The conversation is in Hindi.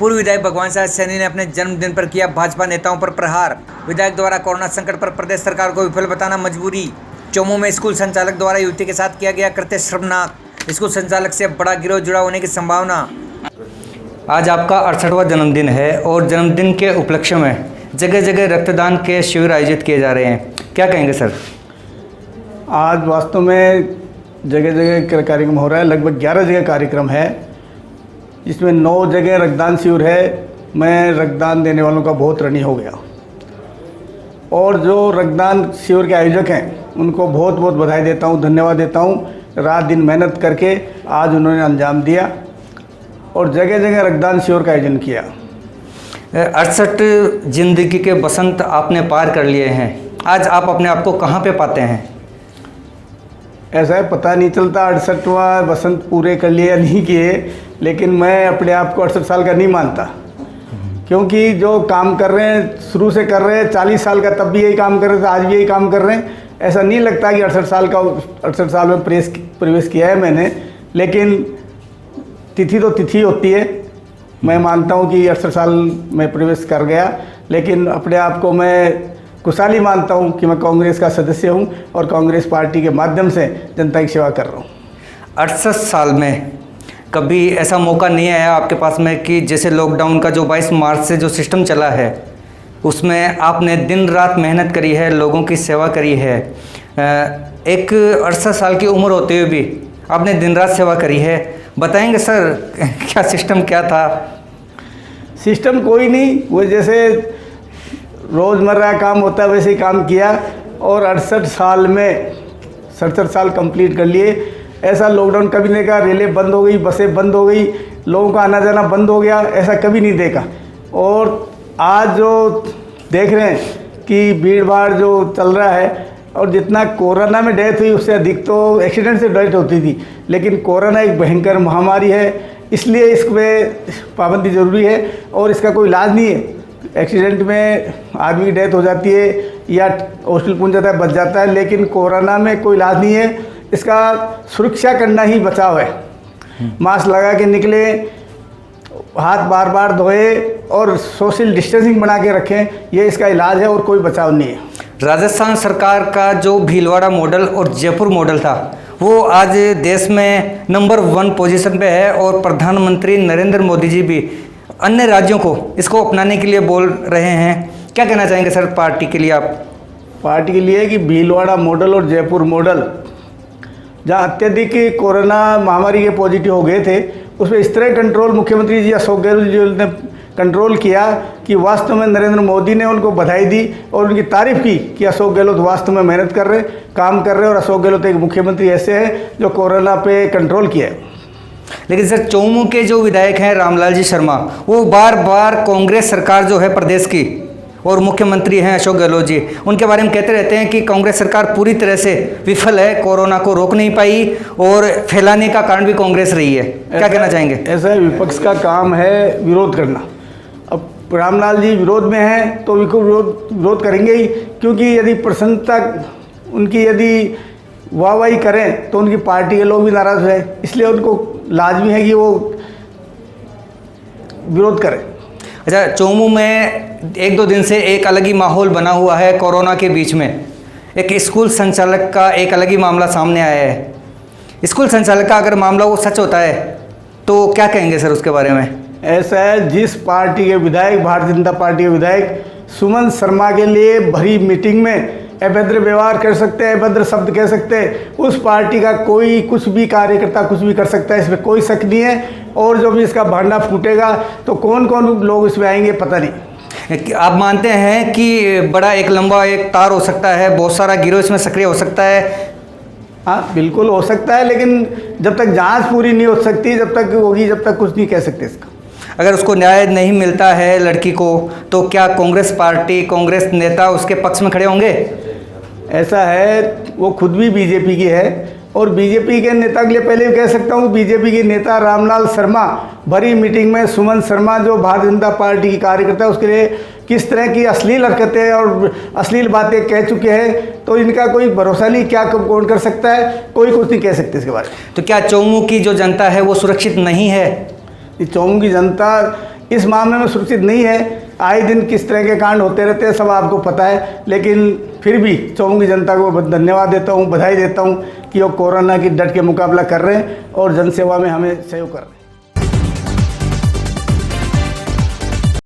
पूर्व विधायक भगवान साहब सैनी ने अपने जन्मदिन पर किया भाजपा नेताओं पर प्रहार। विधायक द्वारा कोरोना संकट पर प्रदेश सरकार को विफल बताना मजबूरी। चौमू में स्कूल संचालक द्वारा युवती के साथ किया गया कृत्य शर्मनाक। स्कूल संचालक से बड़ा गिरोह जुड़ा होने की संभावना। आज आपका 68वां जन्मदिन है और जन्मदिन के उपलक्ष्य में जगह जगह रक्तदान के शिविर आयोजित किए जा रहे हैं, क्या कहेंगे सर? आज वास्तव में जगह जगह कार्यक्रम हो रहा है, लगभग 11 जगह कार्यक्रम है, जिसमें 9 जगह रक्तदान शिविर है। मैं रक्तदान देने वालों का बहुत ऋणी हो गया और जो रक्तदान शिविर के आयोजक हैं उनको बहुत बहुत बधाई देता हूं, धन्यवाद देता हूं। रात दिन मेहनत करके आज उन्होंने अंजाम दिया और जगह जगह रक्तदान शिविर का आयोजन किया। 68 जिंदगी के बसंत आपने पार कर लिए हैं, आज आप अपने आप को कहाँ पे पाते हैं? ऐसा है, पता नहीं चलता 68वां बसंत पूरे कर लिए या नहीं किए, लेकिन मैं अपने आप को 68 साल का नहीं मानता, क्योंकि जो काम कर रहे हैं शुरू से कर रहे हैं। 40 साल का तब भी यही काम कर रहे थे, आज भी यही काम कर रहे हैं। ऐसा नहीं लगता कि 68 साल में प्रवेश किया है मैंने, लेकिन तिथि तो तिथि होती है। मैं मानता हूँ कि 68 साल में प्रवेश कर गया, लेकिन अपने आप को मैं खुशहाली मानता हूँ कि मैं कांग्रेस का सदस्य हूँ और कांग्रेस पार्टी के माध्यम से जनता की सेवा कर रहा हूँ। 68 साल में कभी ऐसा मौका नहीं आया आपके पास में कि जैसे लॉकडाउन का जो 22 मार्च से जो सिस्टम चला है उसमें आपने दिन रात मेहनत करी है, लोगों की सेवा करी है। एक 68 साल की उम्र होते हुए भी आपने दिन रात सेवा करी है, बताएंगे सर क्या सिस्टम क्या था? सिस्टम कोई नहीं, वो जैसे रोज़मर्रा काम होता है वैसे ही काम किया और 68 साल में 67 साल कंप्लीट कर लिए। ऐसा लॉकडाउन कभी नहीं देखा, रेलें बंद हो गई, बसें बंद हो गई, लोगों का आना जाना बंद हो गया, ऐसा कभी नहीं देखा। और आज जो देख रहे हैं कि भीड़ भाड़ जो चल रहा है और जितना कोरोना में डेथ हुई उससे अधिक तो एक्सीडेंट से डेथ होती थी, लेकिन कोरोना एक भयंकर महामारी है, इसलिए इस पर पाबंदी ज़रूरी है और इसका कोई इलाज नहीं है। एक्सीडेंट में आदमी की डेथ हो जाती है या हॉस्पिटल पहुंच जाता है, बच जाता है, लेकिन कोरोना में कोई इलाज नहीं है। इसका सुरक्षा करना ही बचाव है। मास्क लगा के निकले, हाथ बार बार धोए और सोशल डिस्टेंसिंग बना के रखें, ये इसका इलाज है और कोई बचाव नहीं है। राजस्थान सरकार का जो भीलवाड़ा मॉडल और जयपुर मॉडल था वो आज देश में नंबर 1 पोजीशन पे है और प्रधानमंत्री नरेंद्र मोदी जी भी अन्य राज्यों को इसको अपनाने के लिए बोल रहे हैं, क्या कहना चाहेंगे सर पार्टी के लिए? आप पार्टी के लिए कि भीलवाड़ा मॉडल और जयपुर मॉडल जहाँ अत्यधिक कोरोना महामारी के पॉजिटिव हो गए थे उसमें इस तरह कंट्रोल मुख्यमंत्री जी अशोक गहलोत जी ने कंट्रोल किया कि वास्तव में नरेंद्र मोदी ने उनको बधाई दी और उनकी तारीफ़ की कि अशोक गहलोत वास्तव में मेहनत कर रहे, काम कर रहे और अशोक गहलोत एक मुख्यमंत्री ऐसे हैं जो कोरोना पे कंट्रोल किया है। लेकिन सर चौमू के जो विधायक हैं रामलाल जी शर्मा, वो बार बार कांग्रेस सरकार जो है प्रदेश की और मुख्यमंत्री हैं अशोक गहलोत जी, उनके बारे में कहते रहते हैं कि कांग्रेस सरकार पूरी तरह से विफल है, कोरोना को रोक नहीं पाई और फैलाने का कारण भी कांग्रेस रही है, क्या कहना चाहेंगे? ऐसा विपक्ष का काम है विरोध करना। अब रामलाल जी विरोध में हैं तो विरोध करेंगे ही, क्योंकि यदि प्रसन्नता उनकी यदि वाहवाही करें तो उनकी पार्टी के लोग भी नाराज़ हैं, इसलिए उनको लाजमी है कि वो विरोध करें। अच्छा, चौमू में 1-2 दिन से एक अलग ही माहौल बना हुआ है। कोरोना के बीच में एक स्कूल संचालक का एक अलग ही मामला सामने आया है। स्कूल संचालक का अगर मामला वो सच होता है तो क्या कहेंगे सर उसके बारे में? ऐसा है, जिस पार्टी के विधायक, भारतीय जनता पार्टी के विधायक सुमन शर्मा के लिए भरी मीटिंग में अभद्र व्यवहार कर सकते हैं, अभद्र शब्द कह सकते हैं, उस पार्टी का कोई कुछ भी कार्यकर्ता कुछ भी कर सकता है, इसमें कोई शक नहीं है। और जो भी इसका भांडा फूटेगा तो कौन कौन लोग इसमें आएंगे पता नहीं। आप मानते हैं कि बड़ा एक लंबा एक तार हो सकता है, बहुत सारा गिरोह इसमें सक्रिय हो सकता है? हाँ बिल्कुल हो सकता है, लेकिन जब तक जांच पूरी नहीं हो सकती, जब तक होगी, जब तक कुछ नहीं कह सकते इसका। अगर उसको न्याय नहीं मिलता है लड़की को तो क्या कांग्रेस पार्टी, कांग्रेस नेता उसके पक्ष में खड़े होंगे? ऐसा है, वो खुद भी बीजेपी की है और बीजेपी के नेता के लिए पहले भी कह सकता हूँ, बीजेपी के नेता रामलाल शर्मा भरी मीटिंग में सुमन शर्मा जो भारतीय जनता पार्टी की कार्यकर्ता है उसके लिए किस तरह की अश्लील हरकतें और अश्लील बातें कह चुके हैं, तो इनका कोई भरोसा नहीं, क्या कौन कर सकता है, कोई कुछ नहीं कह सकते इसके बारे में। तो क्या चौमू की जो जनता है वो सुरक्षित नहीं है? चौमू की जनता इस मामले में सुरक्षित नहीं है। आए दिन किस तरह के कांड होते रहते हैं सब आपको पता है, लेकिन फिर भी चौमू की जनता को धन्यवाद देता हूँ, बधाई देता हूँ कि वो कोरोना की डट के मुकाबला कर रहे हैं और जनसेवा में हमें सहयोग कर रहे हैं।